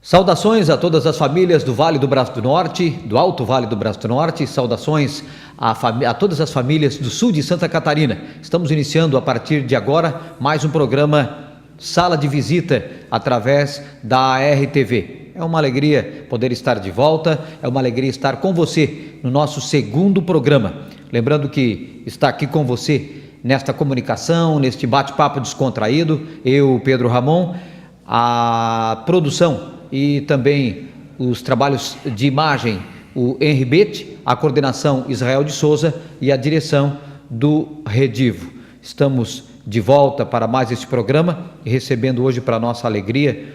Saudações a todas as famílias do Vale do Braço do Norte, do Alto Vale do Braço do Norte, saudações a todas as famílias do sul de Santa Catarina. Estamos iniciando a partir de agora mais um programa Sala de Visita através da ARTV. É uma alegria poder estar de volta, é uma alegria estar com você no nosso segundo programa. Lembrando que está aqui com você nesta comunicação, neste bate-papo descontraído, eu, Pedro Ramon, a produção e também os trabalhos de imagem, o Henri Bete, a coordenação Israel de Souza e a direção do Redivo. Estamos de volta para mais este programa e recebendo hoje, para nossa alegria,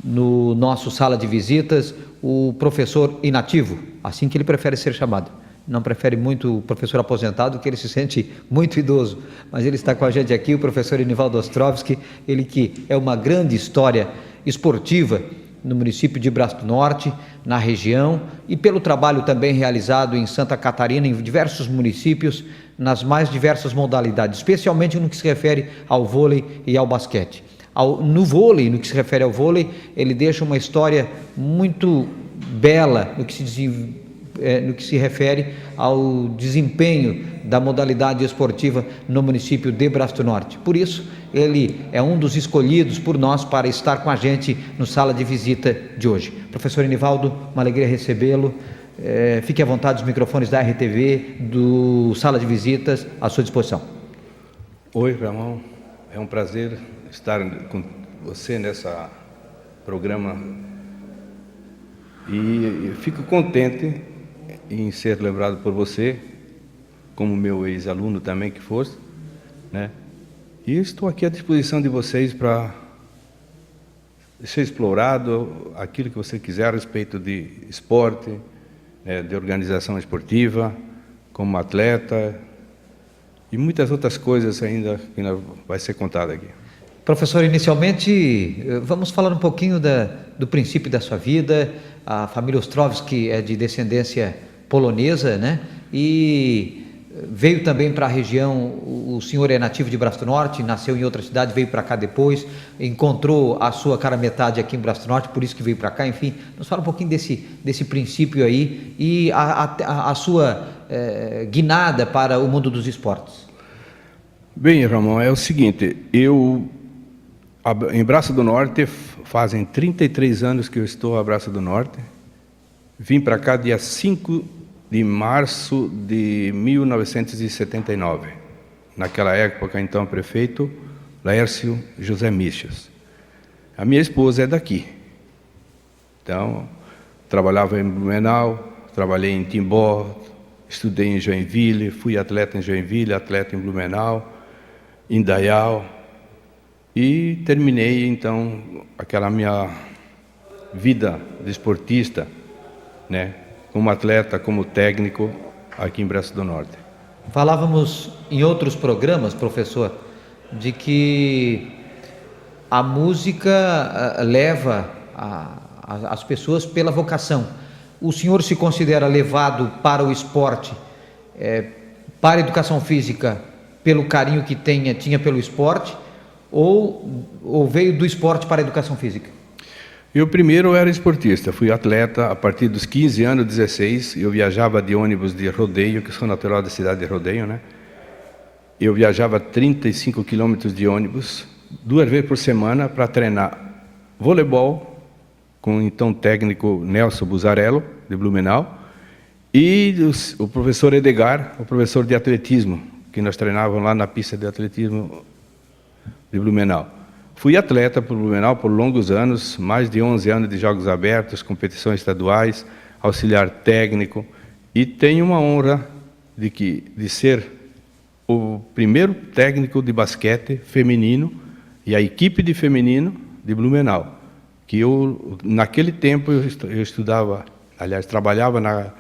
no nosso sala de visitas, o professor inativo, assim que ele prefere ser chamado. Não prefere muito o professor aposentado, que ele se sente muito idoso, mas ele está com a gente aqui, o professor Enivaldo Ostrovsky, ele que é uma grande história esportiva no município de Braço do Norte, na região, e pelo trabalho também realizado em Santa Catarina, em diversos municípios, nas mais diversas modalidades, especialmente no que se refere ao vôlei e ao basquete. No vôlei, no que se refere ao vôlei, ele deixa uma história muito bela no que se refere ao desempenho da modalidade esportiva no município de Braço do Norte. Por isso, ele é um dos escolhidos por nós para estar com a gente no Sala de Visita de hoje. Professor Enivaldo, uma alegria recebê-lo. Fique à vontade, os microfones da RTV, do Sala de Visitas, à sua disposição. Oi, Ramon. É um prazer estar com você nessa programa e fico contente em ser lembrado por você, como meu ex-aluno também que fosse, né? E estou aqui à disposição de vocês para ser explorado aquilo que você quiser a respeito de esporte, de organização esportiva, como atleta e muitas outras coisas ainda que vai ser contada aqui. Professor, inicialmente, vamos falar um pouquinho do princípio da sua vida. A família Ostrovsky é de descendência polonesa, né? E veio também para a região, o senhor é nativo de Braço do Norte, nasceu em outra cidade, veio para cá depois, encontrou a sua cara metade aqui em Braço do Norte, por isso que veio para cá. Enfim, nos fala um pouquinho desse princípio aí e a sua guinada para o mundo dos esportes. Bem, Ramon, é o seguinte, em Braço do Norte, fazem 33 anos que eu estou a Braço do Norte. Vim para cá dia 5 de março de 1979. Naquela época, então, prefeito Laércio José Michas. A minha esposa é daqui. Então, trabalhava em Blumenau, trabalhei em Timbó, estudei em Joinville, fui atleta em Joinville, atleta em Blumenau, em Dayal, e terminei, então, aquela minha vida de esportista, né, como atleta, como técnico, aqui em Braço do Norte. Falávamos em outros programas, professor, de que a música leva as pessoas pela vocação. O senhor se considera levado para o esporte, para a educação física, pelo carinho que tinha pelo esporte, ou veio do esporte para a educação física? Eu primeiro era esportista, fui atleta a partir dos 15 anos, 16, eu viajava de ônibus de Rodeio, que sou natural da cidade de Rodeio, né? Eu viajava 35 quilômetros de ônibus, 2 vezes por semana, para treinar voleibol, com o então técnico Nelson Buzarello, de Blumenau, e o professor Edgar, o professor de atletismo, que nós treinávamos lá na pista de atletismo de Blumenau. Fui atleta por Blumenau por longos anos, mais de 11 anos de jogos abertos, competições estaduais, auxiliar técnico, e tenho uma honra de ser o primeiro técnico de basquete feminino e a equipe de feminino de Blumenau, que naquele tempo eu estudava, aliás, trabalhava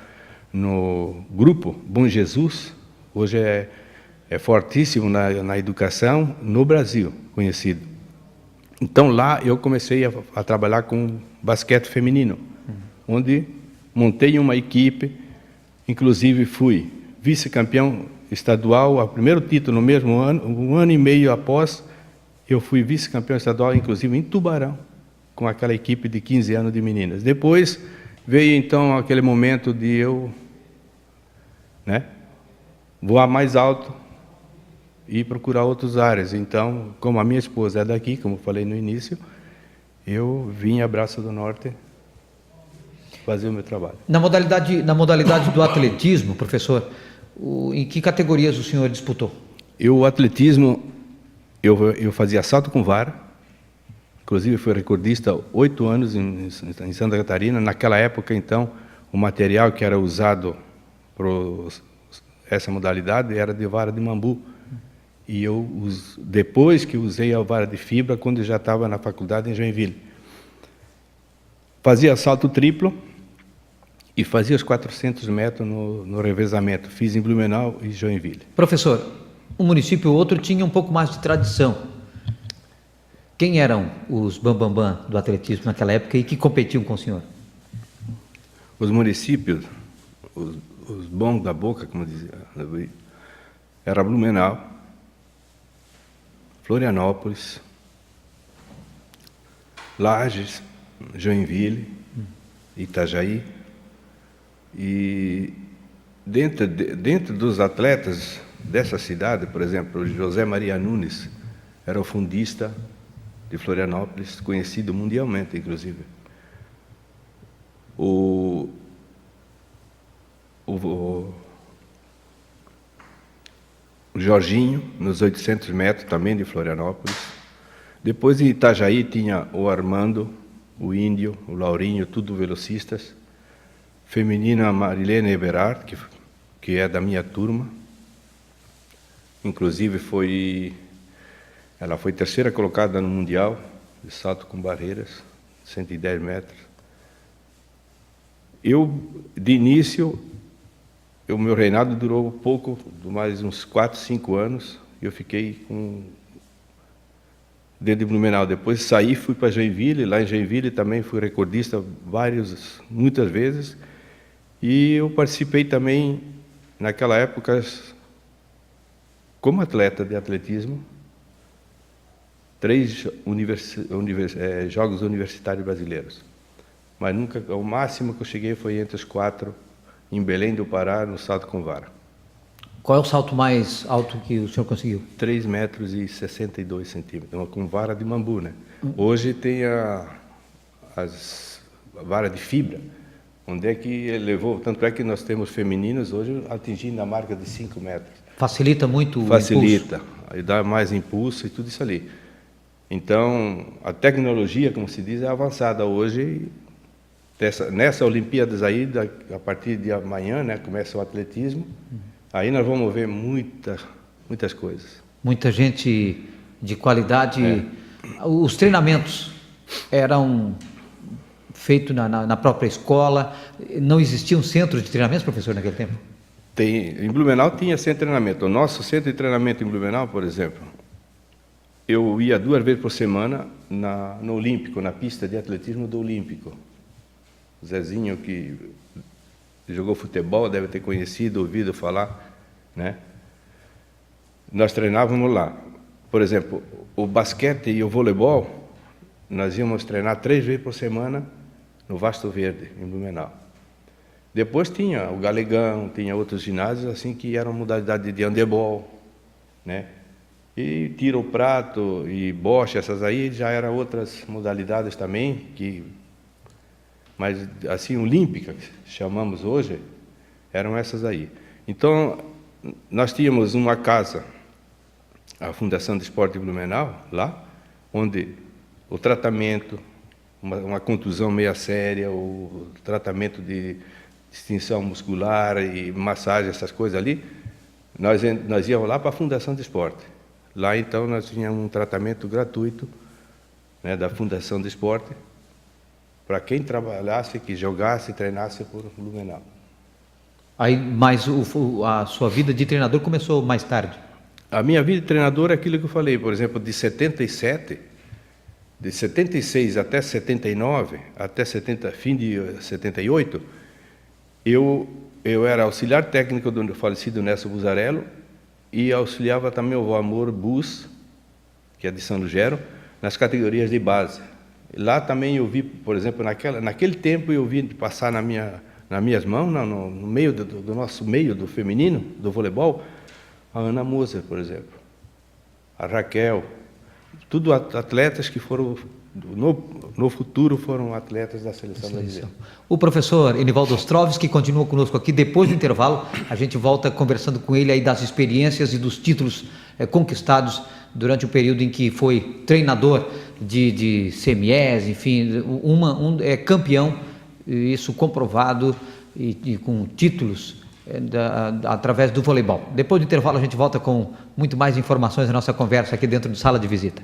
no grupo Bom Jesus, hoje é fortíssimo na educação no Brasil, conhecido. Então lá eu comecei a trabalhar com basquete feminino, onde montei uma equipe, inclusive fui vice-campeão estadual, o primeiro título no mesmo ano, um ano e meio após, eu fui vice-campeão estadual, inclusive em Tubarão, com aquela equipe de 15 anos de meninas. Depois veio então aquele momento de eu, né, voar mais alto e procurar outras áreas. Então, como a minha esposa é daqui, como eu falei no início, eu vim a Braço do Norte fazer o meu trabalho. Na modalidade do atletismo, professor, em que categorias o senhor disputou? O atletismo, eu fazia salto com vara, inclusive fui recordista 8 anos em Santa Catarina. Naquela época, então, o material que era usado para essa modalidade era de vara de mambu. E depois que usei a vara de fibra, quando eu já estava na faculdade em Joinville. Fazia salto triplo e fazia os 400 metros no revezamento. Fiz em Blumenau e Joinville. Professor, um município ou outro tinha um pouco mais de tradição. Quem eram os bambambam do atletismo naquela época e que competiam com o senhor? Os municípios, os bons da boca, como dizia, era Blumenau, Florianópolis, Lages, Joinville, Itajaí. E dentro dos atletas dessa cidade, por exemplo, o José Maria Nunes era o fundista de Florianópolis, conhecido mundialmente, inclusive. O Jorginho, nos 800 metros, também de Florianópolis. Depois, em Itajaí, tinha o Armando, o Índio, o Laurinho, tudo velocistas. Feminina, a Marilene Eberhard, que é da minha turma. Inclusive, ela foi terceira colocada no Mundial de salto com barreiras, 110 metros. De início, o meu reinado durou pouco, mais uns 4, 5 anos. Eu fiquei dentro de Blumenau. Depois saí, fui para Joinville. Lá em Joinville também fui recordista muitas vezes. E eu participei também, naquela época, como atleta de atletismo, 3 Jogos Universitários Brasileiros. Mas nunca, o máximo que eu cheguei foi entre os 4, em Belém do Pará, no salto com vara. Qual é o salto mais alto que o senhor conseguiu? 3 metros e 62 centímetros, com vara de mambu, né? Hoje tem a vara de fibra, onde é que levou, tanto é que nós temos femininos hoje atingindo a marca de 5 metros. Facilita muito o Facilita, impulso. Aí dá mais impulso e tudo isso ali. Então, a tecnologia, como se diz, é avançada hoje. Nessa Olimpíadas aí, a partir de amanhã, né, começa o atletismo, aí nós vamos ver muitas coisas. Muita gente de qualidade. Os treinamentos eram feitos na própria escola. Não existiam centros de treinamento, professor, naquele tempo? Em Blumenau tinha centro de treinamento. O nosso centro de treinamento em Blumenau, por exemplo, eu ia 2 vezes por semana no Olímpico, na pista de atletismo do Olímpico. O Zezinho, que jogou futebol, deve ter conhecido, ouvido falar, né? Nós treinávamos lá. Por exemplo, o basquete e o voleibol, nós íamos treinar 3 vezes por semana no Vasto Verde, em Blumenau. Depois tinha o Galegão, tinha outros ginásios assim que eram modalidade de handebol, né? E tiro ao prato e bocha, essas aí já eram outras modalidades também, mas assim, olímpica, que chamamos hoje, eram essas aí. Então, nós tínhamos uma casa, a Fundação de Esporte de Blumenau, lá, onde o tratamento, uma contusão meia séria, o tratamento de extensão muscular e massagem, essas coisas ali, nós íamos lá para a Fundação de Esporte. Lá, então, nós tínhamos um tratamento gratuito, né, da Fundação de Esporte, para quem trabalhasse, que jogasse, treinasse por Blumenau. Aí, mas a sua vida de treinador começou mais tarde? A minha vida de treinador é aquilo que eu falei, por exemplo, de 76 até 79, fim de 78, eu era auxiliar técnico do falecido Nelson Buzarello e auxiliava também o Amor Bus, que é de São Lugero, nas categorias de base. Lá também eu vi, por exemplo, naquele tempo eu vi passar nas minhas mãos, no meio do nosso meio, do feminino, do voleibol, a Ana Moser, por exemplo, a Raquel, tudo atletas que foram, no futuro, foram atletas da seleção brasileira. O professor Enivaldo Ostrovski continua conosco aqui. Depois do intervalo, a gente volta conversando com ele aí das experiências e dos títulos conquistados durante o período em que foi treinador de CMEs, enfim, é campeão, isso comprovado e com títulos através do voleibol. Depois do intervalo a gente volta com muito mais informações na nossa conversa aqui dentro de Sala de Visita.